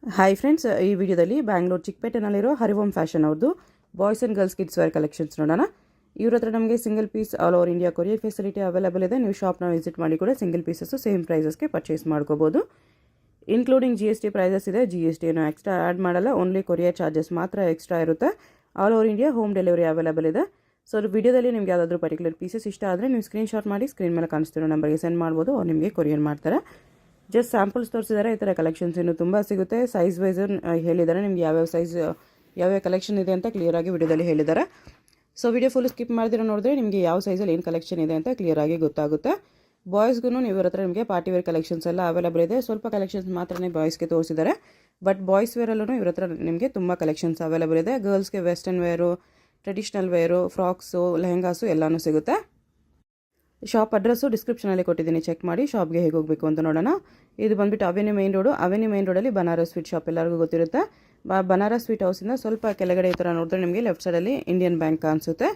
Hi friends, ಈ ವಿಡಿಯೋದಲ್ಲಿ ಬ್ಯಾಂಗ್ಳೂರು ಚಿಕ್ಕಪೇಟೆನಲ್ಲಿರೋ ಹರಿಓಂ ಫ್ಯಾಷನ್ ಅವ್ರದ್ದು boys and girls kids wear collections ನೋಡೋಣ. ಇವ್ರ ಹತ್ರ ನಮಗೆ single piece all over India courier facility available ಇದೆ. ನೀವು ಶಾಪ್ನ ವಿಸಿಟ್ ಮಾಡಿ ಕೂಡ ಸಿಂಗಲ್ ಪೀಸಸ್ಸು ಸೇಮ್ ಪ್ರೈಸಸ್ಗೆ ಪರ್ಚೇಸ್ ಮಾಡ್ಕೋಬೋದು. ಇನ್ಕ್ಲೂಡಿಂಗ್ GST ಪ್ರೈಸಸ್ ಇದೆ. GST ಏನು ಎಕ್ಸ್ಟ್ರಾ ಆ್ಯಡ್ ಮಾಡಲ್ಲ, ಓನ್ಲಿ ಕೊರಿಯರ್ ಚಾರ್ಜಸ್ ಮಾತ್ರ ಎಕ್ಸ್ಟ್ರಾ ಇರುತ್ತೆ. All over India home delivery available ಇದೆ. ಸೊ ವಿಡಿಯೋದಲ್ಲಿ ನಿಮ್ಗೆ ಯಾವುದಾದ್ರೂ ಪರ್ಟಿಕ್ಯುಲರ್ ಪೀಸಸ್ ಇಷ್ಟ ಆದರೆ ನೀವು ಸ್ಕ್ರೀನ್ಶಾಟ್ ಮಾಡಿ ಸ್ಕ್ರೀನ್ ಮೇಲೆ ಕಾಣಿಸ್ತಿರೋ ನಂಬರ್ಗೆ ಸೆಂಡ್ ಮಾಡ್ಬೋದು, ಅವ್ರು ನಿಮಗೆ ಕೊರಿಯರ್ ಮಾಡ್ತಾರೆ. ಜಸ್ಟ್ ಸ್ಯಾಂಪಲ್ಸ್ ತೋರಿಸಿದ್ದಾರೆ. ಈ ಥರ ಕಲೆಕ್ಷನ್ಸ್ ಇನ್ನೂ ತುಂಬ ಸಿಗುತ್ತೆ. ಸೈಜ್ ವೈಸ್ ಹೇಳಿದ್ದಾರೆ, ನಿಮ್ಗೆ ಯಾವ್ಯಾವ ಸೈಜ್ ಯಾವ್ಯಾವ ಕಲೆಕ್ಷನ್ ಇದೆ ಅಂತ ಕ್ಲಿಯರಾಗಿ ವಿಡಿಯೋದಲ್ಲಿ ಹೇಳಿದ್ದಾರೆ. ಸೊ ವಿಡಿಯೋ ಫುಲ್ ಸ್ಕಿಪ್ ಮಾಡಿದಿರೋ ನೋಡಿದ್ರೆ ನಿಮಗೆ ಯಾವ ಸೈಜಲ್ಲಿ ಏನು ಕಲೆಕ್ಷನ್ ಇದೆ ಅಂತ ಕ್ಲಿಯರಾಗಿ ಗೊತ್ತಾಗುತ್ತೆ. ಬಾಯ್ಸ್ಗೂ ಇವರ ಹತ್ರ ನಿಮಗೆ ಪಾರ್ಟಿ ವೇರ್ ಕಲೆಕ್ಷನ್ಸ್ ಎಲ್ಲ ಅವೈಲೇಬಲ್ ಇದೆ. ಸ್ವಲ್ಪ ಕಲೆಕ್ಷನ್ಸ್ ಮಾತ್ರನೇ ಬಾಯ್ಸ್ಗೆ ತೋರಿಸಿದ್ದಾರೆ, ಬಟ್ ಬಾಯ್ಸ್ ವೇರಲ್ಲೂ ಇವ್ರ ಹತ್ರ ನಿಮಗೆ ತುಂಬ ಕಲೆಕ್ಷನ್ಸ್ ಅವೈಲೇಬಲ್ ಇದೆ. ಗರ್ಲ್ಸ್ಗೆ western wear, traditional wear, frocks, lehengas ಎಲ್ಲನೂ ಸಿಗುತ್ತೆ. ಶಾಪ್ ಅಡ್ರೆಸ್ಸು ಡಿಸ್ಕ್ರಿಪ್ಷನಲ್ಲಿ ಕೊಟ್ಟಿದ್ದೀನಿ, ಚೆಕ್ ಮಾಡಿ ಶಾಪ್ಗೆ ಹೇಗೆ ಹೋಗಬೇಕು ಅಂತ ನೋಡೋಣ. ಇದು ಬಂದುಬಿಟ್ಟು avenue main road. Avenue main ರೋಡಲ್ಲಿ ಬನಾರಸ್ ಸ್ವೀಟ್ ಶಾಪ್ ಎಲ್ಲರಿಗೂ ಗೊತ್ತಿರುತ್ತೆ. ಬನಾರಸ್ ಸ್ವೀಟ್ ಹೌಸಿಂದ ಸ್ವಲ್ಪ ಕೆಳಗಡೆ ಈ ಥರ ನೋಡಿದ್ರೆ ನಿಮಗೆ ಲೆಫ್ಟ್ ಸೈಡಲ್ಲಿ ಇಂಡಿಯನ್ ಬ್ಯಾಂಕ್ ಕಾಣಿಸುತ್ತೆ.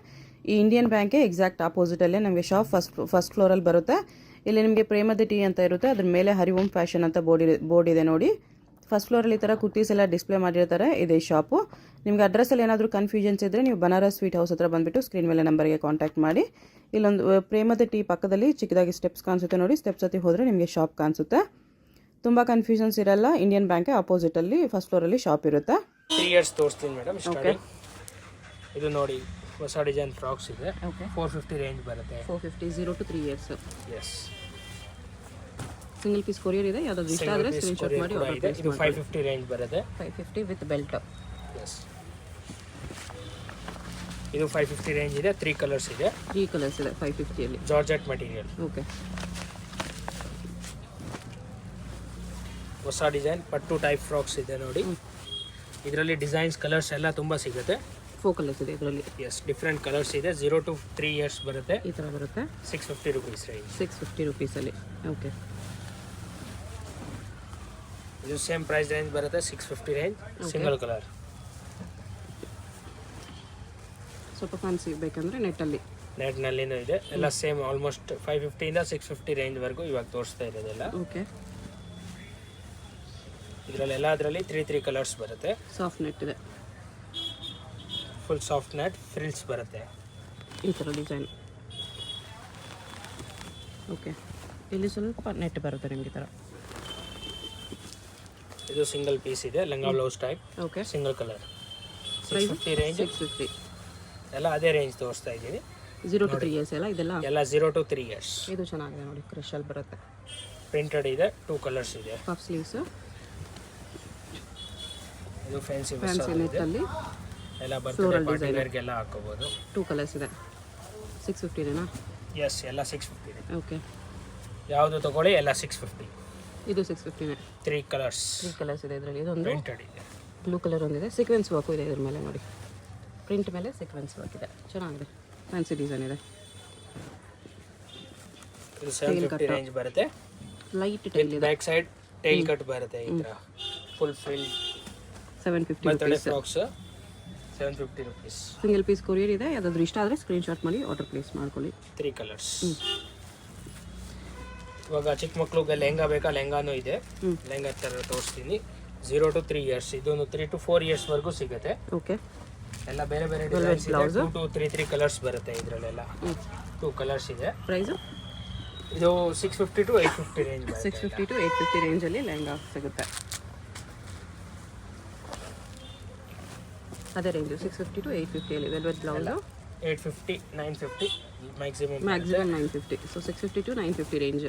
ಈ ಇಂಡಿಯನ್ ಬ್ಯಾಂಕ್ಗೆ ಎಕ್ಸಾಕ್ಟ್ ಆಪೋಸಿಟಲ್ಲೇ ನಮಗೆ ಶಾಪ್ ಫಸ್ಟ್ ಫ್ಲೋರಲ್ಲಿ ಬರುತ್ತೆ. ಇಲ್ಲಿ ನಿಮಗೆ ಪ್ರೇಮದ ಟೀ ಅಂತ ಇರುತ್ತೆ, ಅದ್ರ ಮೇಲೆ ಹರಿಓಂ ಫ್ಯಾಷನ್ ಅಂತ ಬೋರ್ಡ್ ಇದೆ ನೋಡಿ. ಫಸ್ಟ್ ಫ್ಲೋರಲ್ಲಿ ಈ ಥರ ಕುರ್ತೀಸ್ ಎಲ್ಲ ಡಿಸ್ಪ್ಲೇ ಮಾಡಿರ್ತಾರೆ. ಇದೇ ಶಾಪು. ನಿಮಗೆ ಅಡ್ರೆಸ್ಸಲ್ಲಿ ಏನಾದರೂ ಕನ್ಫ್ಯೂಷನ್ಸ್ ಇದ್ದರೆ ನೀವು ಬನಾರಸ್ ಸ್ವೀಟ್ ಹೌಸ್ ಹತ್ರ ಬಂದುಬಿಟ್ಟು ಸ್ಕ್ರೀನ್ ಮೇಲೆ ನಂಬರ್ಗೆ ಕಾಂಟ್ಯಾಕ್ಟ್ ಮಾಡಿ. ಇಲ್ಲೊಂದು ಪ್ರೇಮದ ಟೀ ಪಕ್ಕದಲ್ಲಿ ಚಿಕ್ಕದಾಗಿ ಸ್ಟೆಪ್ಸ್ ಕಾಣಿಸುತ್ತೆ ನೋಡಿ. ಸ್ಟೆಪ್ಸ್ ಹತ್ತಿ ಹೋದರೆ ನಿಮಗೆ ಶಾಪ್ ಕಾಣಿಸುತ್ತೆ. ತುಂಬ ಕನ್ಫ್ಯೂಷನ್ಸ್ ಇರಲ್ಲ. ಇಂಡಿಯನ್ ಬ್ಯಾಂಕ್ ಆಪೋಸಿಟಲ್ಲಿ ಫಸ್ಟ್ ಫ್ಲೋರಲ್ಲಿ ಶಾಪ್ ಇರುತ್ತೆ. 3 ಇಯರ್ಸ್ ತೋರಿಸ್ತೀನಿ ಮೇಡಮ್. ಇದು ನೋಡಿ, ಹೊಸ ಡಿಸೈನ್ ಫ್ರಾಕ್ಸ್ ಇದೆ. 450 ರೇಂಜ್ ಬರುತ್ತೆ. 450 0 to 3 years. Yes, single piece courier ಇದೆ. ಯಾವ್ದಾದ್ರು ಇಷ್ಟ ಆದರೆ ಸ್ಕ್ರೀನ್ಶಾಟ್ ಮಾಡಿ ಆರ್ಡರ್ ಇದೆ. ಇದು 550 ರೇಂಜ್ ಬರುತ್ತೆ. 550 ವಿತ್ ಬೆಲ್ಟ್. ಎಸ್, ಇದು 550 ರೇಂಜ್ ಇದೆ. 3 ಕಲರ್ಸ್ ಇದೆ. 3 ಕಲರ್ಸ್ ಇದೆ 550 ಅಲ್ಲಿ. Georgette material. ಓಕೆ, ಹೊಸ ಡಿಸೈನ್ ಪಟ್ಟು ಟೈಪ್ ಫ್ರಾಕ್ಸ್ ಇದೆ ನೋಡಿ. ಇದರಲ್ಲಿ ಡಿಸೈನ್ಸ್ ಕಲರ್ಸ್ ಎಲ್ಲ ತುಂಬ ಸಿಗುತ್ತೆ. 4 ಕಲರ್ಸ್ ಇದೆ ಇದರಲ್ಲಿ. ಎಸ್, ಡಿಫ್ರೆಂಟ್ ಕಲರ್ಸ್ ಇದೆ. 0 to 3 ಇಯರ್ಸ್ ಬರುತ್ತೆ. ಈ ಥರ ಬರುತ್ತೆ. 650 ರುಪೀಸ್ ರೇಂಜ್. 650 ರುಪೀಸಲ್ಲಿ. ಓಕೆ, ಇದು ಸೇಮ್ ಪ್ರೈಸ್ ರೇಂಜ್ ಬರುತ್ತೆ. 650 ರೇಂಜ್, ಸಿಂಗಲ್ ಕಲರ್. ಸ್ವಲ್ಪ ಫ್ಯಾನ್ಸಿ ಬೇಕಂದರೆ ನೆಟ್ನಲ್ಲಿನೂ ಇದೆ. ಎಲ್ಲ ಸೇಮ್ ಆಲ್ಮೋಸ್ಟ್ 550 ಇಂದ 650 ರೇಂಜ್ವರೆಗೂ ಇವಾಗ ತೋರಿಸ್ತಾ ಇರೋದೆಲ್ಲ. ಓಕೆ, ಇದರಲ್ಲಿ ಎಲ್ಲದರಲ್ಲಿ 3 ಕಲರ್ಸ್ ಬರುತ್ತೆ. ಸಾಫ್ಟ್ ನೆಟ್ ಇದೆ. ಫುಲ್ ಸಾಫ್ಟ್ ನೆಟ್ ಫ್ರಿಲ್ಸ್ ಬರುತ್ತೆ. ಈ ಥರ ಡಿಸೈನ್. ಓಕೆ, ಇಲ್ಲಿ ಸ್ವಲ್ಪ ನೆಟ್ ಬರುತ್ತೆ ನಿಮಗೆ ಥರ. ಇದು ಸಿಂಗಲ್ ಪೀಸ್ ಇದೆ, ಲಂಗಾ blouse type. Okay, single colour. 650 range. 650 ಎಲ್ಲ ಅದೇ ರೇಂಜ್ ತೋರಿಸ್ತಾ ಇದ್ದೀನಿ. 0 to 3 ಇಯರ್ಸ್ ಎಲ್ಲ 0 to 3 ಇಯರ್ಸ್. ಇದು ಚೆನ್ನಾಗಿದೆ ನೋಡಿ, ಕ್ರಶಲ್ಲಿ ಬರುತ್ತೆ. ಪ್ರಿಂಟೆಡ್ ಇದೆ. 2 ಕಲರ್ಸ್ ಇದೆ. Puff sleeves. ಇದು ಫ್ಯಾನ್ಸಿ ನೆಟ್ಟಲ್ಲಿ ಎಲ್ಲ ಬರ್ತದೆ. ಪಾರ್ಟಿ ವೇರ್ಗೆಲ್ಲ ಹಾಕೋಬಹುದು. 2 ಕಲರ್ಸ್ ಇದೆ. 650 ಇದೆನಾ? ಎಸ್, ಎಲ್ಲ 650 ಇದೆ. ಓಕೆ, ಯಾವುದು ತಗೊಳ್ಳಿ ಎಲ್ಲ 650. ಇದು 650ನೇ. 3 ಕಲರ್ಸ್. 3 ಕಲರ್ಸ್ ಇದೆ ಇದರಲ್ಲಿ. ಇದೊಂದು ಪ್ರಿಂಟೆಡ್ ಇದೆ. ಬ್ಲೂ ಕಲರ್ ಒಂದಿದೆ. ಸೀಕ್ವೆನ್ಸ್ ವರ್ಕು ಇದೆ ಇದ್ರ ಮೇಲೆ ನೋಡಿ. ಪ್ರಿಂಟ್ ಮೇಲೆ ಸೀಕ್ವೆನ್ಸ್ ವರ್ಕ್ ಇದೆ, ಚೆನ್ನಾಗಿದೆ. ಫ್ಯಾನ್ಸಿ ಡಿಸೈನ್ ಇದೆ. ಇದು 750 ರೇಂಜ್ ಬರುತ್ತೆ. ಲೈಟ್ ಟೈಲ್ ಇದೆ. ಬ್ಯಾಕ್ ಸೈಡ್ ಟೈಲ್ ಕಟ್ ಬರುತ್ತೆ. ಈ ತರ full fill 750 birthday rupees. Frocks 750 rupees. Single piece courier ಇದೆ. ಯಾವ್ದಾದ್ರು ಇಷ್ಟ ಆದರೆ ಸ್ಕ್ರೀನ್ಶಾಟ್ ಮಾಡಿ ಆರ್ಡರ್ ಪ್ಲೇಸ್ ಮಾಡ್ಕೊಳ್ಳಿ. 3 ಕಲರ್ಸ್. ಇವಾಗ ಚಿಕ್ಕ ಮಕ್ಳಿಗೆ ಲೆಹಂಗಾ ಬೇಕಾ? ಲೆಹಂಗಾನೂ ಇದೆ. ಲೆಹಂಗಾ ಥರ ತೋರಿಸ್ತೀನಿ. 0 to 3 ಇಯರ್ಸ್. ಇದೊಂದು 3 to 4 ಇಯರ್ಸ್ವರೆಗೂ ಸಿಗುತ್ತೆ. ಓಕೆ, ಎಲ್ಲ ಬೇರೆ ಬೇರೆ ಡಿಸೈನ್ಸ್ ಇದೆ. 2 to 3 ಕಲರ್ಸ್ ಬರುತ್ತೆ ಇದರಲ್ಲೆಲ್ಲ. 2 ಕಲರ್ಸ್ ಇದೆ. ಪ್ರೈಸು ಇದು 650 to 850 ರೇಂಜ್. 650 to 850 ರೇಂಜಲ್ಲಿ ಲೆಹಂಗಾ ಸಿಗುತ್ತೆ. ಅದೇ ರೇಂಜು 650 to 850 ಅಲ್ಲಿ. Velvet blouse 850 950 maximum 950. So 650 to 950 range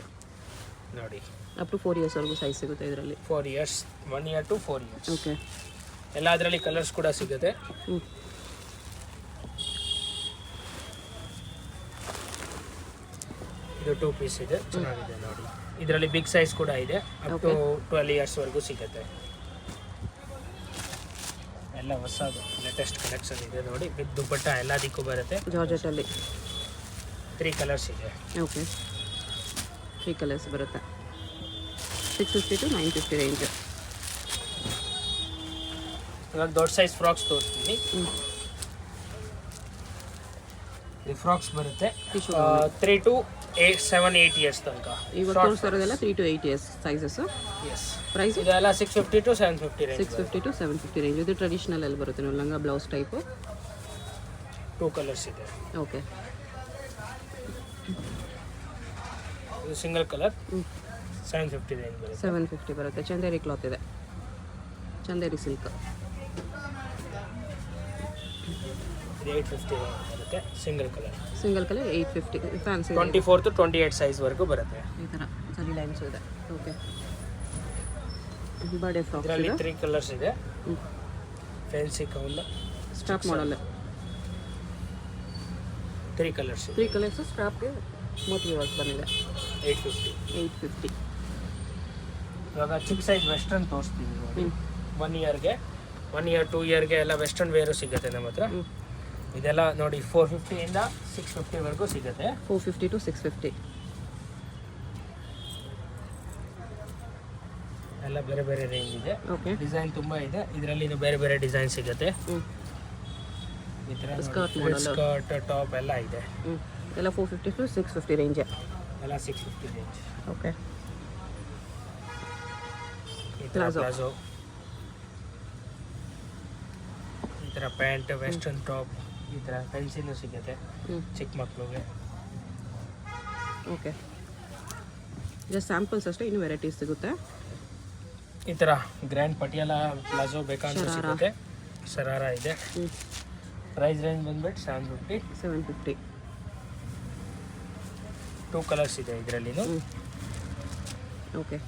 ನೋಡಿ. ಅಪ್ ಟು 4 ಇಯರ್ಸ್ವರೆಗೂ ಸೈಜ್ ಸಿಗುತ್ತೆ ಇದರಲ್ಲಿ. 4 years, 1 year to 4 years. Okay, ಎಲ್ಲ ಅದರಲ್ಲಿ ಕಲರ್ಸ್ ಕೂಡ ಸಿಗುತ್ತೆ. ಇದು 2 ಪೀಸ್ ಇದೆ, ಚೆನ್ನಾಗಿದೆ ನೋಡಿ. ಇದರಲ್ಲಿ ಬಿಗ್ ಸೈಜ್ ಕೂಡ ಇದೆ. ಅಪ್ ಟು 12 ಇಯರ್ಸ್ವರೆಗೂ ಸಿಗುತ್ತೆ. ಎಲ್ಲ ಹೊಸದು ಲೇಟೆಸ್ಟ್ ಕಲೆಕ್ಷನ್ ಇದೆ ನೋಡಿ. ವಿತ್ ದುಪ್ಪಟ್ಟ ಎಲ್ಲದಕ್ಕೂ ಬರುತ್ತೆ. ಜಾರ್ಜೆಟಲ್ಲಿ 3 ಕಲರ್ಸ್ ಇದೆ. ಓಕೆ, 3 ಕಲರ್ಸ್ ಬರುತ್ತೆ. 650 to 950 ರೇಂಜ್. ಇವಾಗ ದೊಡ್ಡ ಸೈಜ್ ಫ್ರಾಕ್ಸ್ ತೋರಿಸ್ತೀನಿ. ಈ ಫ್ರಾಕ್ಸ್ ಬರುತ್ತೆ 3 to 7 8 ಇಯರ್ಸ್ ತನಕ. ಇವಾಗ ತೋರಿಸ್ತಾ ಇರೋದೆಲ್ಲ 3 to 8 years sizes. Yes, price ಇದೆಲ್ಲ 650 to 750 ರೇಂಜ್. 650 to 750 range. ಇದು ಟ್ರೆಡಿಷನಲ್ ಅಲ್ಲಿ ಬರುತ್ತೆ ನೋಡಿ, ಲಂಗ ಬ್ಲೌಸ್ ಟೈಪು. 2 ಕಲರ್ಸ್ ಇದೆ. ಓಕೆ, ಇದು ಸಿಂಗಲ್ ಕಲರ್ 750 ರೇಂಜ್ ಬರುತ್ತೆ. 750 ಬರುತ್ತೆ. ಚಂದೇರಿ ಕ್ಲಾತ್ ಇದೆ, ಚಂದೇರಿ ಸಿಲ್ಕ್. ಇದು 850 ರೇಂಜ್ ಬರುತ್ತೆ. Single colour single colour 850. Fancy 24 to 28 ಸೈಜ್ವರೆಗೂ ಬರುತ್ತೆ. ಈ ಥರ ಸರಿ ಲೈನ್ಸು ಇದೆ. ಓಕೆ, ಬರ್ಡೇ ಫ್ರಾಕ್ ಇದರಲ್ಲಿ 3 ಕಲರ್ಸ್ ಇದೆ. ಫ್ಯಾನ್ಸಿ ಕೌಲ್ ಸ್ಟ್ರಾಪ್ ಮಾಡಲ್. 3 ಕಲರ್ಸ್ ಇದೆ. 3 ಕಲರ್ಸ್ ಸ್ಟ್ರಾಪ್ಗೆ ಮೋತಿ ವರ್ಕ್ ಬಂದಿದೆ. 850. ಇವಾಗ ಚಿಕ್ಕ ಸೈಜ್ ವೆಸ್ಟರ್ನ್ ತೋರಿಸ್ತೀವಿ ನೋಡಿ. 1 ಇಯರ್ಗೆ 1 ಇಯರ್ 2 ಇಯರ್ಗೆ ಎಲ್ಲ ವೆಸ್ಟರ್ನ್ ವೇರು ಸಿಗುತ್ತೆ ನಮ್ಮ ಹತ್ರ. ಇದೆಲ್ಲ ನೋಡಿ 450 ಇಂದ 650 ವರೆಗೂ ಸಿಗುತ್ತೆ. 450 to 650. ಎಲ್ಲ ಬೇರೆ ಬೇರೆ ರೇಂಜ್ ಇದೆ. ಓಕೆ, ಡಿಸೈನ್ ತುಂಬಾ ಇದೆ. ಇದರಲ್ಲಿ ಬೇರೆ ಬೇರೆ ಡಿಸೈನ್ ಸಿಗುತ್ತೆ. ಈ ಥರ ಸ್ಕರ್ಟ್ ಟಾಪ್ ಎಲ್ಲ ಇದೆ. ಎಲ್ಲ 450 to 650 ರೇಂಜ್. ಎಲ್ಲ 650 ರೇಂಜ್. ಓಕೆ, ಈ ಥರ ಪ್ಲಾಜೋ, ಈ ಥರ ಪ್ಯಾಂಟ್, ವೆಸ್ಟರ್ನ್ ಟಾಪ್, ಈ ಥರ ಪೆನ್ಸಿಲು ಸಿಗುತ್ತೆ ಚಿಕ್ಕ ಮಕ್ಕಳಿಗೆ. ಓಕೆ, ಜಸ್ಟ್ ಸ್ಯಾಂಪಲ್ಸ್ ಅಷ್ಟೇ, ಇನ್ನು ವೆರೈಟೀಸ್ ಸಿಗುತ್ತೆ. ಈ ಥರ ಗ್ರ್ಯಾಂಡ್ ಪಟಿಯಾಲ ಪ್ಲಾಜೋ ಬೇಕಂತ ಸಿಗುತ್ತೆ. ಶರಾರ ಇದೆ. ಪ್ರೈಸ್ ರೇಂಜ್ ಬಂದ್ಬಿಟ್ಟು 750. 2 ಕಲರ್ಸ್ ಇದೆ ಇದರಲ್ಲಿ. ಓಕೆ,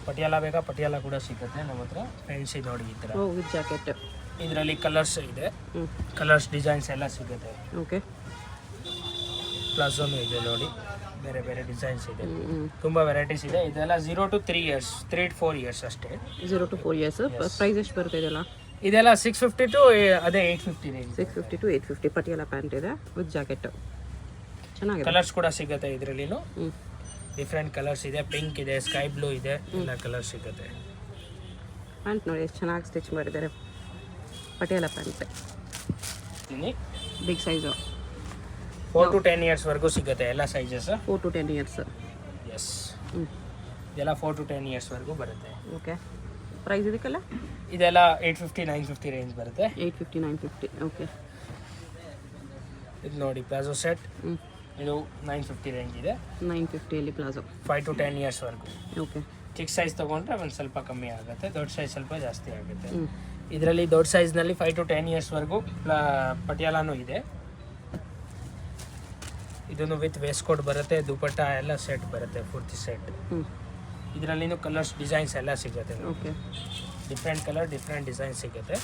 ಪಟಿಯಾಲ ಬೇಕಾ ಪಟಿಯಾಲ ಕೂಡ ಸಿಗುತ್ತೆ ನಮ್ಮ ಹತ್ರ. ಫ್ಯಾನ್ಸಿ ನೋಡಿ ಈ ಥರ ವಿತ್ ಜಾಕೆಟ್. ಇದರಲ್ಲಿ ಕಲರ್ಸ್ ಇದೆ. ಕಲರ್ಸ್ ಡಿಸೈನ್ಸ್ ಎಲ್ಲ ಸಿಗುತ್ತೆ. ಓಕೆ, ಪ್ಲಾಜೋನು ಇದೆ ನೋಡಿ, ಬೇರೆ ಬೇರೆ ಡಿಸೈನ್ಸ್ ಇದೆ. ತುಂಬ ವೆರೈಟೀಸ್ ಇದೆ. ಇದೆಲ್ಲ 0 to 3 years, 3 to 4 years ಅಷ್ಟೇ. 0 to 4 years. ಪ್ರೈಸ್ ಎಷ್ಟು ಬರುತ್ತೆ ಇದೆಲ್ಲ? ಇದೆಲ್ಲ 650 to ಅದೇ 850 ರೇಂಜ್. 650 to 850. ಪಟಿಯಾಲ ಪ್ಯಾಂಟ್ ಇದೆ ವಿತ್ ಜಾಕೆಟ್, ಚೆನ್ನಾಗಿದೆ. ಕಲರ್ಸ್ ಕೂಡ ಸಿಗುತ್ತೆ ಇದರಲ್ಲಿ. ಡಿಫ್ರೆಂಟ್ ಕಲರ್ಸ್ ಇದೆ. ಪಿಂಕ್ ಇದೆ, ಸ್ಕೈ ಬ್ಲೂ ಇದೆ, ಎಲ್ಲ ಕಲರ್ಸ್ ಸಿಗುತ್ತೆ. ಪ್ಯಾಂಟ್ ನೋಡಿ ಎಷ್ಟು ಚೆನ್ನಾಗಿ ಸ್ಟಿಚ್ ಮಾಡಿದ್ದಾರೆ. Patiala pant big size. 4 to 10 years ವರೆಗೂ ಸಿಗುತ್ತೆ ಎಲ್ಲ ಸೈಜಸ್. 4 to 10 years. ಎಸ್, ಇದೆಲ್ಲ 4 to 10 years ವರೆಗೂ ಬರುತ್ತೆ. ಓಕೆ, ಪ್ರೈಸ್ ಇದಕ್ಕೆಲ್ಲ? ಇದೆಲ್ಲ 850 950 ರೇಂಜ್ ಬರುತ್ತೆ. 850 950. ಓಕೆ, ಇದು ನೋಡಿ ಪ್ಲಾಜೋ ಸೆಟ್. ಇದು 950 ರೇಂಜ್ ಇದೆ. 950 ಅಲ್ಲಿ ಪ್ಲಾಜೋ. 5 to 10 years ವರೆಗೂ. ಓಕೆ, ಚಿಕ್ಕ ಸೈಜ್ ತೊಗೊಂಡ್ರೆ ಒಂದು ಸ್ವಲ್ಪ ಕಮ್ಮಿ ಆಗುತ್ತೆ, ದೊಡ್ಡ ಸೈಜ್ ಸ್ವಲ್ಪ ಜಾಸ್ತಿ ಆಗುತ್ತೆ. ಇದರಲ್ಲಿ ದೊಡ್ಡ ಸೈಜ್ನಲ್ಲಿ 5 to 10 years ವರೆಗೂ ಪಟಿಯಾಲಾನು ಇದೆ. ಇದನ್ನು ವಿತ್ ವೇಸ್ಟ್ ಕೋಟ್ ಬರುತ್ತೆ, ದುಪಟ್ಟ ಎಲ್ಲ ಸೆಟ್ ಬರುತ್ತೆ, ಪೂರ್ತಿ ಸೆಟ್. ಇದರಲ್ಲಿನೂ ಕಲರ್ಸ್ ಡಿಸೈನ್ಸ್ ಎಲ್ಲ ಸಿಗುತ್ತೆ. Okay, different colour different design ಸಿಗುತ್ತೆ.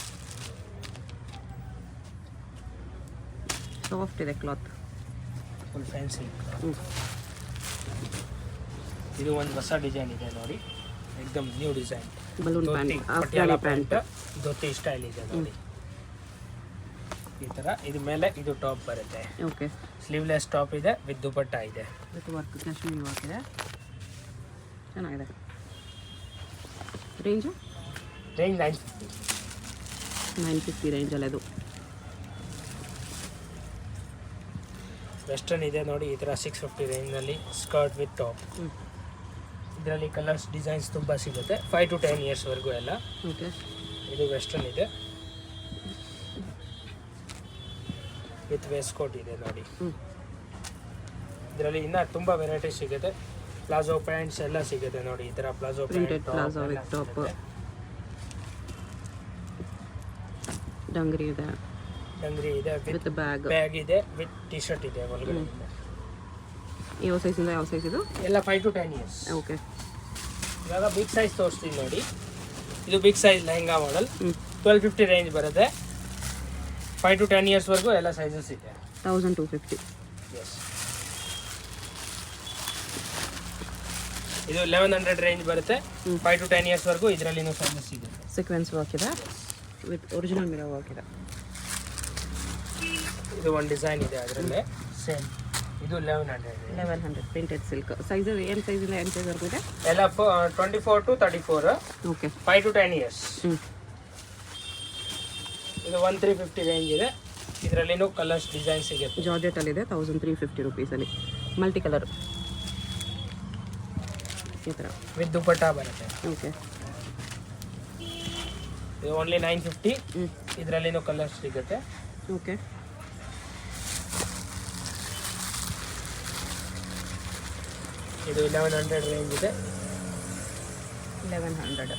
ಸಾಫ್ಟ್ ಇದೆ ಕ್ಲಾತ್, ಫುಲ್ ಫ್ಯಾನ್ಸಿ. ಇದು ಒಂದು ಹೊಸ ಡಿಸೈನ್ ಇದೆ ನೋಡಿ, ಏಕದಮ್ new design. Balloon pant, Patiala pant, dhoti style ಇದೆ ನೋಡಿ ಈ ಥರ. ಇದು ಮೇಲೆ ಇದು ಟಾಪ್ ಬರುತ್ತೆ. ಓಕೆ, ಸ್ಲೀವ್ಲೆಸ್ ಟಾಪ್ ಇದೆ ವಿತ್ ದುಪಟ್ಟ ಇದೆ. ವಿತ್ ವರ್ಕ್, ಕಾಶ್ಮೀರಿ ವರ್ಕ್ ಇದೆ, ಚೆನ್ನಾಗಿದೆ. ರೇಂಜು? ರೇಂಜ್ 950. 950 ರೇಂಜಲ್ಲಿ ಅದು. ವೆಸ್ಟರ್ನ್ ಇದೆ ನೋಡಿ ಈ ಥರ 650 ರೇಂಜ್ನಲ್ಲಿ, ಸ್ಕರ್ಟ್ ವಿತ್ ಟಾಪ್. ಇದರಲ್ಲಿ ಕಲರ್ಸ್ ಡಿಸೈನ್ಸ್ ತುಂಬ ಸಿಗುತ್ತೆ. 5 to 10 years ವರೆಗೂ ಎಲ್ಲ. ಓಕೆ, ಇದು ವೆಸ್ಟರ್ನ್ ಇದೆ ವಿತ್ ವೇಸ್ಟ್ ಕೋಟ್ ಇದೆ ನೋಡಿ. ಇದರಲ್ಲಿ ಇನ್ನೂ ತುಂಬ ವೆರೈಟಿ ಸಿಗುತ್ತೆ. ಪ್ಲಾಜೋ ಪ್ಯಾಂಟ್ಸ್ ಎಲ್ಲ ಸಿಗುತ್ತೆ ನೋಡಿ, ಈ ಥರ palazzo printed palazzo with top. Dungaree ಇದೆ, ಡಂಗ್ರಿ ಇದೆ ವಿತ್ ಬ್ಯಾಗ್. ಬ್ಯಾಗ್ ಇದೆ ವಿತ್ ಟಿ ಶರ್ಟ್ ಇದೆ ಒಳಗಡೆ. ಯಾವ ಸೈಜಿಂದ ಯಾವ ಸೈಜ್ ಇದು? ಎಲ್ಲ 5 to 10 years. ಓಕೆ, ಇವಾಗ ಬಿಗ್ ಸೈಜ್ ತೋರಿಸ್ತೀನಿ ನೋಡಿ. ಇದು big size lehenga model. 1250 range ಬರುತ್ತೆ. 5 to 10 years ವರೆಗೂ ಎಲ್ಲ ಸೈಜಸ್ ಇದೆ. 1250. ಎಸ್, ಇದು 1100 ರೇಂಜ್ ಬರುತ್ತೆ. 5 to 10 years ವರೆಗೂ ಇದರಲ್ಲಿನೂ ಸೈಜಸ್ ಸಿಗುತ್ತೆ. ಸೀಕ್ವೆನ್ಸ್ ವರ್ಕ್ ಇದೆ ವಿತ್ ಒರಿಜಿನಲ್ ಮಿರರ್ ವರ್ಕ್ ಇದೆ. ಇದು ಒಂದು ಡಿಸೈನ್ ಇದೆ ಅದರಲ್ಲೇ ಸೇಮ್. ಇದು 1100 ಪ್ರಿಂಟೆಡ್ ಸಿಲ್ಕ್. ಸೈಜ್ ಏನು ಸೈಜಿಂದ ಏನು ಸೈಜ್ವರೆಗೂ ಇದೆ? ಎಲ್ಲ 24 to 34. Okay, 5 to 10 years. ಇದು 1350 ರೇಂಜ್ ಇದೆ. ಇದರಲ್ಲಿನೂ ಕಲರ್ಸ್ ಡಿಸೈನ್ ಸಿಗುತ್ತೆ. ಜಾರ್ಜೆಟಲ್ಲಿದೆ 1350 ರುಪೀಸಲ್ಲಿ. ಮಲ್ಟಿ ಕಲರ್ ಈ ಥರ ವಿತ್ ದುಪಟ್ಟ ಬರುತ್ತೆ. ಓಕೆ. ಇದು ಓನ್ಲಿ 950. ಇದರಲ್ಲಿನೂ ಕಲರ್ಸ್ ಸಿಗುತ್ತೆ. ಓಕೆ. ಇದು 1100 ರೇಂಜ್ ಇದೆ. 1100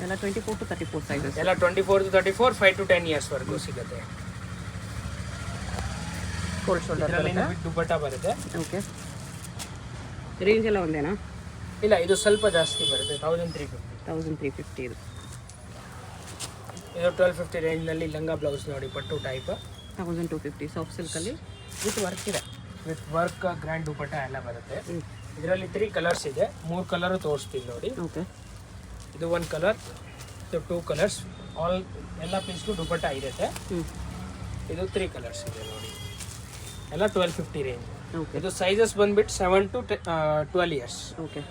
ಎಲ್ಲ 24 to 34 ಸೈಜಸ್. ಎಲ್ಲ 24 to 34, 5 to 10 ಇಯರ್ಸ್ ವರೆಗೂ ಸಿಗುತ್ತೆ. ಕೋಲ್ಡ್ ಶೋಲ್ಡರ್ ಇದರಲ್ಲಿ ದುಪಟ್ಟ ಬರುತ್ತೆ. ಓಕೆ. ರೇಂಜ್ ಎಲ್ಲ ಒಂದೇನಾ? ಇಲ್ಲ, ಇದು ಸ್ವಲ್ಪ ಜಾಸ್ತಿ ಬರುತ್ತೆ. 1350. 1350 ಇದು. ಇದು 1250 ರೇಂಜ್ನಲ್ಲಿ ಲಂಗ ಬ್ಲೌಸ್ ನೋಡಿ, ಪಟ್ಟು ಟೈಪ್. 1250 ಸಾಫ್ಟ್ ಸಿಲ್ಕಲ್ಲಿ ವಿತ್ ವರ್ಕ್ ಇದೆ. ವಿತ್ ವರ್ಕ್ ಗ್ರ್ಯಾಂಡ್ ದುಪಟ್ಟ ಎಲ್ಲ ಬರುತ್ತೆ. ಇದರಲ್ಲಿ 3 ಕಲರ್ಸ್ ಇದೆ. 3 ಕಲರು ತೋರಿಸ್ತೀವಿ ನೋಡಿ. ಓಕೆ. ಇದು 1 ಕಲರ್, ಇದು 2 ಕಲರ್ಸ್. ಎಲ್ಲ ಪೀಸ್ಗೂ ದುಪಟ್ಟ ಇರುತ್ತೆ. ಇದು 3 ಕಲರ್ಸ್ ಇದೆ ನೋಡಿ. ಎಲ್ಲ 1250 ರೇಂಜ್. ಓಕೆ. ಇದು ಸೈಜಸ್ ಬಂದ್ಬಿಟ್ಟು 7 to 12 ಇಯರ್ಸ್. ಓಕೆ.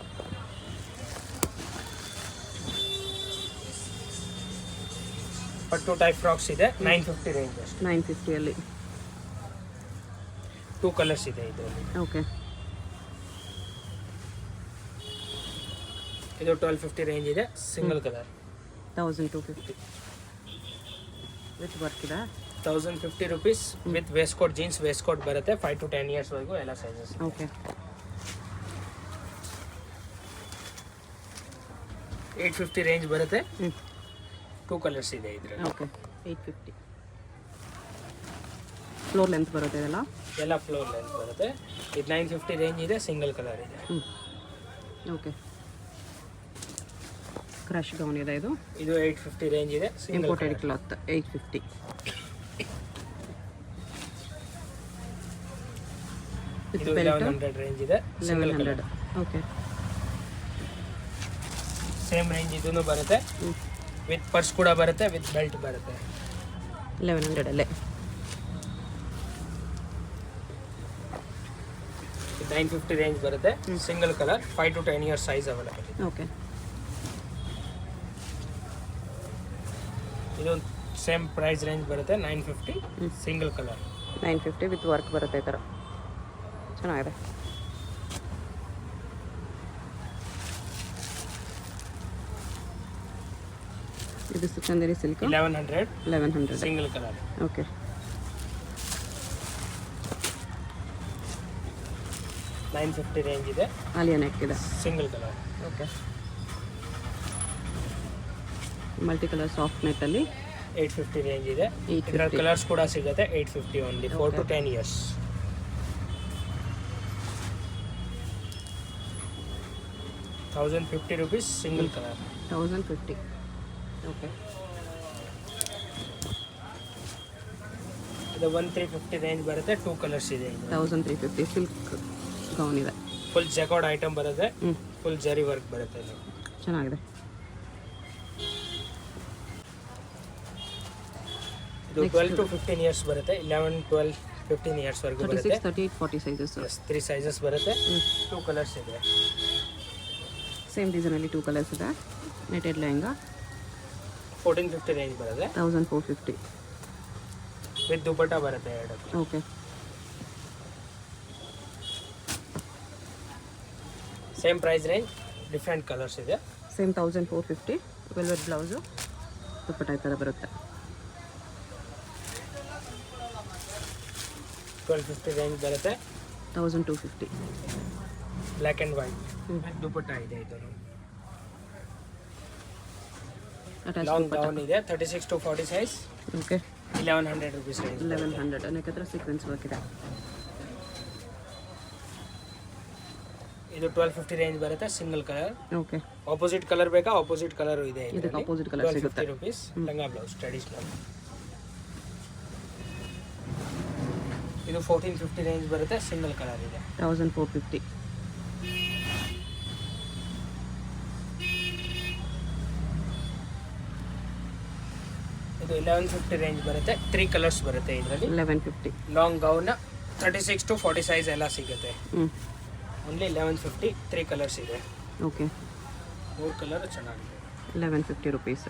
ಪಟ್ಟು ಟೈಪ್ ಫ್ರಾಕ್ಸ್ ಇದೆ. 950 ರೇಂಜ್ ಅಷ್ಟೇ. 950 ಅಲ್ಲಿ 2 ಕಲರ್ಸ್ ಇದೆ ಇದರಲ್ಲಿ. ಓಕೆ. ಇದು 1250 ರೇಂಜ್ ಇದೆ. ಸಿಂಗಲ್ ಕಲರ್ 1250 ವಿತ್ ವರ್ಕ್ ಇದೆ. 1050 rupees with waistcoat, jeans waistcoat ಬರುತ್ತೆ. 5 to 10 ಇಯರ್ಸ್ ವರೆಗೂ ಎಲ್ಲ ಸೈಜಸ್. ಓಕೆ. 850 ರೇಂಜ್ ಬರುತ್ತೆ. 2 ಕಲರ್ಸ್ ಇದೆ ಇದರಲ್ಲಿ. ಓಕೆ. 850 ಫ್ಲೋರ್ ಲೆಂತ್ ಬರುತ್ತೆ ಇದೆಲ್ಲ. ಎಲ್ಲ ಫ್ಲೋರ್ ಲೆಂತ್ ಬರುತ್ತೆ. ಇದು 950 ರೇಂಜ್ ಇದೆ. ಸಿಂಗಲ್ ಕಲರ್ ಇದೆ. ಓಕೆ. ಕ್ರಶ್ ಗೌನ್ ಇದೆ ಇದು. ಇದು 850 ರೇಂಜ್ ಇದೆ. Imported cloth 850. ಇದು 1100 ರೇಂಜ್ ಇದೆ. Single 1100. Colour. Okay. Same range ಇದೂ ಬರುತ್ತೆ. ವಿತ್ ಪರ್ಸ್ ಕೂಡ ಬರುತ್ತೆ, ವಿತ್ ಬೆಲ್ಟ್ ಬರುತ್ತೆ. 1100 ಅಲ್ಲೇ. 950 ರೇಂಜ್ ಬರುತ್ತೆ. Single colour, 5 to 10 years size available ಇದೆ. ಓಕೆ. ಇದು ಸೇಮ್ ಪ್ರೈಸ್ ರೇಂಜ್ ಬರುತ್ತೆ. 950 ಸಿಂಗಲ್ ಕಲರ್. 950 ವಿತ್ ವರ್ಕ್ ಬರುತ್ತೆ ಈ ಥರ. ಚೆನ್ನಾಗಿದೆ. ಇದು Chanderi silk 1100 single colour. Okay. 950 range ಇದೆ. ಆಲಿಯಾ ನೆಕ್ ಇದೆ. Single colour. Okay. Multi colour soft ನೆಟ್ಟಲ್ಲಿ 850 ರೇಂಜ್ ಇದೆ. 850. ಇದರ ಕಲರ್ಸ್ ಕೂಡ ಸಿಗುತ್ತೆ. 850 only. 4 to 10 years. ₹1050 single colour. 1050. Okay. ಇದು 1350 ರೇಂಜ್ ಬರುತ್ತೆ. 2 ಕಲರ್ಸ್ ಇದೆ. 1350 ಸಿಲ್ಕ್ ಗೌನ್ ಇದೆ. ಫುಲ್ ಜೆಕಾರ್ಡ್ ಐಟಮ್ ಬರುತ್ತೆ. ಫುಲ್ ಜರಿ ವರ್ಕ್ ಬರುತ್ತೆ. ಚೆನ್ನಾಗಿದೆ. ಇದು 12 to 15 ಇಯರ್ಸ್ ಬರುತ್ತೆ. 11, 12, 15 ಇಯರ್ಸ್ ವರೆಗೂ ಬರುತ್ತೆ. 36, 38, 40 ಸೈಜಸ್. 3 ಸೈಜಸ್ ಬರುತ್ತೆ. 2 ಕಲರ್ಸ್ ಇದೆ. ಸೇಮ್ ಡಿಸೈನಲ್ಲಿ 2 ಕಲರ್ಸ್ ಇದೆ. ನೆಟೆಡ್ ಲೆಹಂಗಾ 1450 ರೇಂಜ್ ಬರುತ್ತೆ. 1450 ವಿತ್ ದುಪಟ್ಟ ಬರುತ್ತೆ 2. ಓಕೆ. Same price range, different colours ಇದೆ. ಸೇಮ್ 1450 ವೆಲ್ವೆಟ್ ಬ್ಲೌಸು, ದುಪ್ಪಟ್ಟ ಈ ಥರ ಬರುತ್ತೆ. 1250 ರೇಂಜ್ ಬರುತ್ತೆ. 1250 black and white with dupatta ಇದೆ. ಇದು ಅಟ್ಯಾಚ್ ಲಾಂಗ್ ದುಪ್ಪಟ್ಟ. ಗೌನ್ ಇದೆ. 36 to 40 size. Okay. 1100 rupees range. 1100 ಅನೇಕ ಥರ ಸೀಕ್ವೆನ್ಸ್ ವರ್ಕ್ ಇದೆ. ಇದು 1250 ರೇಂಜ್ ಬರುತ್ತೆ. Single colour. Okay. Opposite colour ಬೇಕಾ? ಆಪೋಸಿಟ್ ಕಲರ್ ಇದೆ. ಇದಕ್ಕೆ ಆಪೋಸಿಟ್ ಕಲರ್ ಸಿಗುತ್ತೆ. 1250 ರುಪೀಸ್. ಲಂಗಾ blouse traditional. ಇದು 1450 ರೇಂಜ್ ಬರುತ್ತೆ. ಸಿಂಗಲ್ ಕಲರ್ ಇದೆ. 1450 ಇದು 1150 ರೇಂಜ್ ಬರುತ್ತೆ. 3 ಕಲರ್ಸ್ ಬರುತ್ತೆ ಇದರಲ್ಲಿ. 1150 ಲಾಂಗ್ ಗೌನ್ 36 to 40 ಸೈಜ್ ಎಲ್ಲ ಸಿಗುತ್ತೆ. ಓನ್ಲಿ 1150. 3 ಕಲರ್ಸ್ ಇದೆ. ಓಕೆ. 3 ಕಲರ್ ಚೆನ್ನಾಗಿದೆ. 1150 ರುಪೀಸ್.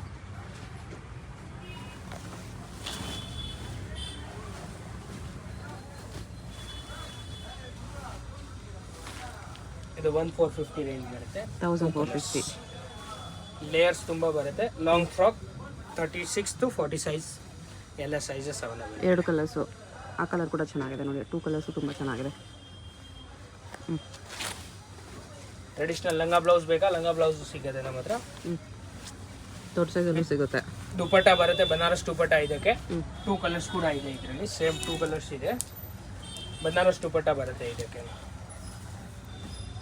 ಇದು 1450 ರೇಂಜ್ ಬರುತ್ತೆ. 1450. ಲೇಯರ್ಸ್ ತುಂಬ ಬರುತ್ತೆ. ಲಾಂಗ್ ಫ್ರಾಕ್ 36 to 40 ಸೈಜ್ ಎಲ್ಲ ಸೈಜಸ್ ಅವೈಲೇಬಲ್. 2 ಕಲರ್ಸು. ಆ ಕಲರ್ ಕೂಡ ಚೆನ್ನಾಗಿದೆ ನೋಡಿ. 2 ಕಲರ್ಸು ತುಂಬ ಚೆನ್ನಾಗಿದೆ. ಟ್ರೆಡಿಷನಲ್ ಲಂಗ ಬ್ಲೌಸ್ ಬೇಕಾ? ಲಂಗ ಬ್ಲೌಸ್ ಸಿಗುತ್ತೆ ನಮ್ಮ ಹತ್ರ. ದೊಡ್ಡ ಸೈಜಲ್ಲೂ ಸಿಗುತ್ತೆ. ದುಪಟ್ಟ ಬರುತ್ತೆ, ಬನಾರಸ್ ದುಪಟ್ಟ. ಇದಕ್ಕೆ 2 ಕಲರ್ಸ್ ಕೂಡ ಇದೆ. ಇದರಲ್ಲಿ ಸೇಮ್ 2 ಕಲರ್ಸ್ ಇದೆ. ಬನಾರಸ್ ದುಪಟ್ಟ ಬರುತ್ತೆ ಇದಕ್ಕೆ.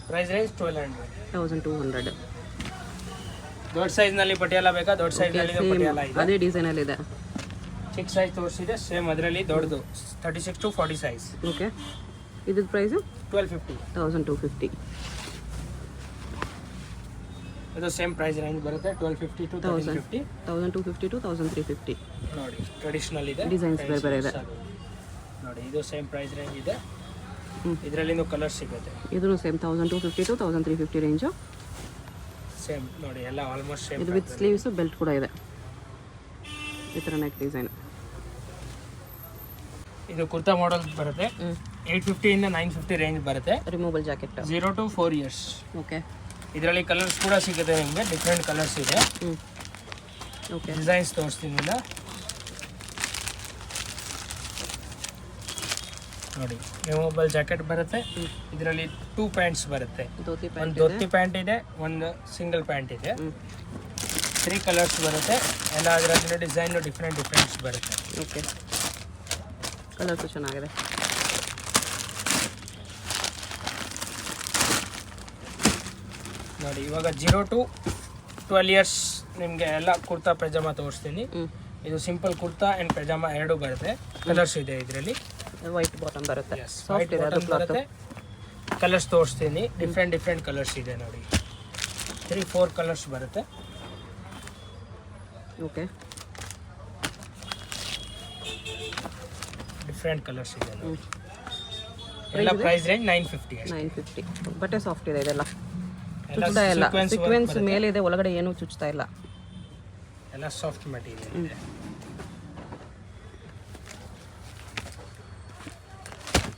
Price range 1200. ದೊಡ್ಡ ಸೈಜ್ನಲ್ಲಿ ಪಟಿಯಾಲ ಬೇಕಾ? ದೊಡ್ಡ ಸೈಜ್ನಲ್ಲಿ ಪಟಿಯಾಲ ಇದೆ. ಅದೇ ಡಿಸೈನಲ್ಲಿ ಇದೆ. ಚಿಕ್ಕ ಸೈಜ್ ತೋರಿಸಿದೆ ಸೇಮ್ ಅದರಲ್ಲಿ ದೊಡ್ಡದು 36 to 40 ಸೈಜ್. ಓಕೆ. ಇದ್ರ ಪ್ರೈಸು 1250. 1250. ಇದು ಸೇಮ್ ಪ್ರೈಸ್ ರೇಂಜ್ ಬರುತ್ತೆ. 1250 to 1350. 1250 to 1350. ನೋಡಿ ಟ್ರೆಡಿಷನಲ್ ಇದೆ. ಡಿಸೈನ್ಸ್ ಬೇರೆ ಬೇರೆ ಇದೆ ನೋಡಿ. ಇದು ಸೇಮ್ ಪ್ರೈಸ್ ರೇಂಜ್ ಇದೆ. ಇದರಲ್ಲಿನೂ ಕಲರ್ ಸಿಗುತ್ತೆ. ಇದು ಸೇಮ್ 1250 to 1350 ರೇಂಜು. ಸೇಮ್ ನೋಡಿ ಎಲ್ಲ ಆಲ್ಮೋಸ್ಟ್ ಸೇಮ್. ಇದು ವಿತ್ ಸ್ಲೀವ್ಸು ಬೆಲ್ಟ್ ಕೂಡ ಇದೆ. ಈ ಥರ ನೆಕ್ ಡಿಸೈನ್. ಇದು ಕುರ್ತಾ ಮಾಡೆಲ್ ಬರುತ್ತೆ. 850 ಇಂದ 950 ರೇಂಜ್ ಬರುತ್ತೆ. Removal jacket. 0 to 4 years. Okay. ಇದರಲ್ಲಿ ಕಲರ್ಸ್ ಕೂಡ ಸಿಗುತ್ತೆ ನಿಮಗೆ. ಡಿಫ್ರೆಂಟ್ ಕಲರ್ಸ್ ಇದೆ. ಓಕೆ. ಡಿಸೈನ್ಸ್ ತೋರಿಸ್ತೀನಿ ಇಲ್ಲ ನೋಡಿ. ರಿಮೂವಬಲ್ ಜಾಕೆಟ್ ಬರುತ್ತೆ. ಇದರಲ್ಲಿ 2 ಪ್ಯಾಂಟ್ಸ್ ಬರುತ್ತೆ. ಒಂದು ಧೋತಿ ಪ್ಯಾಂಟ್ ಇದೆ, ಒಂದು ಸಿಂಗಲ್ ಪ್ಯಾಂಟ್ ಇದೆ. 3 ಕಲರ್ಸ್ ಬರುತ್ತೆ. ಎಲ್ಲ ಅದರಲ್ಲಿ ಡಿಸೈನು ಡಿಫ್ರೆಂಟ್ಸ್ ಬರುತ್ತೆ. ಓಕೆ. ಕಲರ್ಸು ಚೆನ್ನಾಗಿದೆ. ನೋಡಿ ಇವಾಗ 0 to 12 years ನಿಮಗೆ ಎಲ್ಲ ಕುರ್ತಾ ಪೈಜಾಮ ತೋರಿಸ್ತೀನಿ. ಇದು ಸಿಂಪಲ್ ಕುರ್ತಾ ಆ್ಯಂಡ್ ಪೈಜಾಮ ಎರಡೂ ಬರುತ್ತೆ. ಕಲರ್ಸ್ ಇದೆ ಇದರಲ್ಲಿ. ವೈಟ್ ಬಾಟಮ್ ಬರುತ್ತೆ. ವೈಟ್ ಬಾಟಮ್ ಬರುತ್ತೆ. ಕಲರ್ಸ್ ತೋರಿಸ್ತೀನಿ. ಡಿಫ್ರೆಂಟ್ ಕಲರ್ಸ್ ಇದೆ ನೋಡಿ. 3-4 ಕಲರ್ಸ್ ಬರುತ್ತೆ. ಓಕೆ. ಡಿಫ್ರೆಂಟ್ ಕಲರ್ಸ್ ಇದೆ ನೋಡಿ. ಎಲ್ಲ ಪ್ರೈಸ್ ರೇಂಜ್ 950. 950. ಬಟ್ಟೆ ಸಾಫ್ಟ್ ಇದೆ ಇದೆಲ್ಲ. ಎಲ್ಲ ಚುಚ್ತಾ ಇಲ್ಲ. ಸೀಕ್ವೆನ್ಸ್ ಮೇಲೆ ಇದೆ, ಒಳಗಡೆ ಏನೂ ಚುಚ್ತಾ ಇಲ್ಲ. ಎಲ್ಲ ಸಾಫ್ಟ್ ಮೆಟೀರಿಯಲ್ ಇದೆ.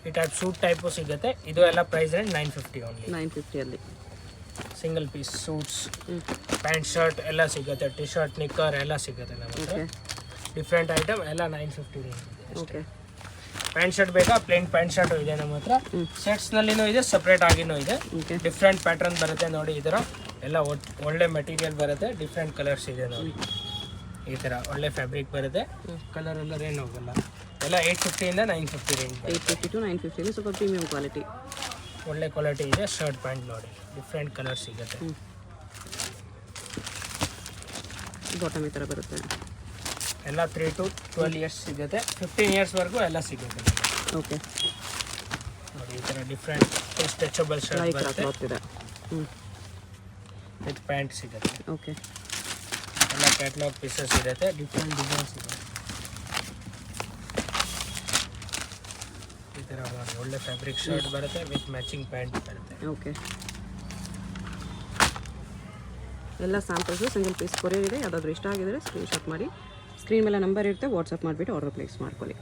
ಈ ಟೈಪ್ ಸೂಟ್ ಟೈಪು ಸಿಗುತ್ತೆ. ಇದು ಎಲ್ಲ ಪ್ರೈಸ್ ರೇಂಜ್ 950 ಓನ್ಲಿ. 950 ಅಲ್ಲಿ single piece suits, pant shirt ಎಲ್ಲ ಸಿಗುತ್ತೆ. ಟಿ ಶರ್ಟ್, ನಿಕ್ಕರ್ ಎಲ್ಲ ಸಿಗುತ್ತೆ ನಮ್ಮ ಹತ್ರ. ಡಿಫ್ರೆಂಟ್ ಐಟಮ್ ಎಲ್ಲ 950 ರೇಂಜ್ ಇದೆ. ಓಕೆ. ಪ್ಯಾಂಟ್ ಶರ್ಟ್ ಬೇಕಾ? ಪ್ಲೇನ್ ಪ್ಯಾಂಟ್ ಶರ್ಟ್ ಇದೆ ನಮ್ಮ ಹತ್ರ. ಸೆಟ್ಸ್ನಲ್ಲಿನೂ ಇದೆ, ಸಪ್ರೇಟ್ ಆಗಿನೂ ಇದೆ. ಡಿಫ್ರೆಂಟ್ ಪ್ಯಾಟರ್ನ್ ಬರುತ್ತೆ ನೋಡಿ. ಈ ಥರ ಎಲ್ಲ ಒಳ್ಳೆ ಮೆಟೀರಿಯಲ್ ಬರುತ್ತೆ. ಡಿಫ್ರೆಂಟ್ ಕಲರ್ಸ್ ಇದೆ ನೋಡಿ. ಈ ಥರ ಒಳ್ಳೆ ಫ್ಯಾಬ್ರಿಕ್ ಬರುತ್ತೆ. ಕಲರ್ ಎಲ್ಲ ಏನು ಹೋಗಲ್ಲ. ಎಲ್ಲ 850 ಇಂದ 950 ರೇಂಜ್. 850 to 950 ಸ್ವಲ್ಪ ಪ್ರೀಮಿಯಂ ಕ್ವಾಲಿಟಿ. ಒಳ್ಳೆ ಕ್ವಾಲಿಟಿ ಇದೆ. ಶರ್ಟ್ ಪ್ಯಾಂಟ್ ನೋಡಿ, ಡಿಫ್ರೆಂಟ್ ಕಲರ್ ಸಿಗುತ್ತೆ. ಬಾಟಮ್ ಈ ಥರ ಬರುತ್ತೆ. ಎಲ್ಲ 3 to 12 years ಸಿಗುತ್ತೆ. 15 yearsವರೆಗೂ ಎಲ್ಲ ಸಿಗುತ್ತೆ. ಓಕೆ. ನೋಡಿ ಈ ಥರ ಡಿಫ್ರೆಂಟ್ ಸ್ಟ್ರೆಚಬಲ್ ಶರ್ಟ್ ಬರುತ್ತೆ. ವಿತ್ ಪ್ಯಾಂಟ್ ಸಿಗುತ್ತೆ. ಓಕೆ. ಎಲ್ಲ ಕ್ಯಾಟ್ಲಾಗ್ ಪೀಸಸ್ ಇರುತ್ತೆ. ಡಿಫ್ರೆಂಟ್ ಡಿಸೈನ್ಸ್ ಇದೆ. ಈ ಥರ ನೋಡಿ ಒಳ್ಳೆ ಫ್ಯಾಬ್ರಿಕ್ ಶರ್ಟ್ ಬರುತ್ತೆ ವಿತ್ ಮ್ಯಾಚಿಂಗ್ ಪ್ಯಾಂಟ್ ಬರುತ್ತೆ. ಓಕೆ. ಎಲ್ಲ ಸ್ಯಾಂಪಲ್ಸು ಸಿಂಗಲ್ ಪೀಸ್ ಕೊರಿಯರ್ ಇದೆ. ಯಾವುದಾದ್ರೂ ಇಷ್ಟ ಆಗಿದ್ರೆ ಸ್ಕ್ರೀನ್ಶಾಟ್ ಮಾಡಿ. ಸ್ಕ್ರೀನ್ ಮೇಲೆ ನಂಬರ್ ಇರುತ್ತೆ, ವಾಟ್ಸಪ್ ಮಾಡಿಬಿಟ್ಟು ಆರ್ಡರ್ ಪ್ಲೇಸ್ ಮಾಡ್ಕೊಳ್ಳಿ.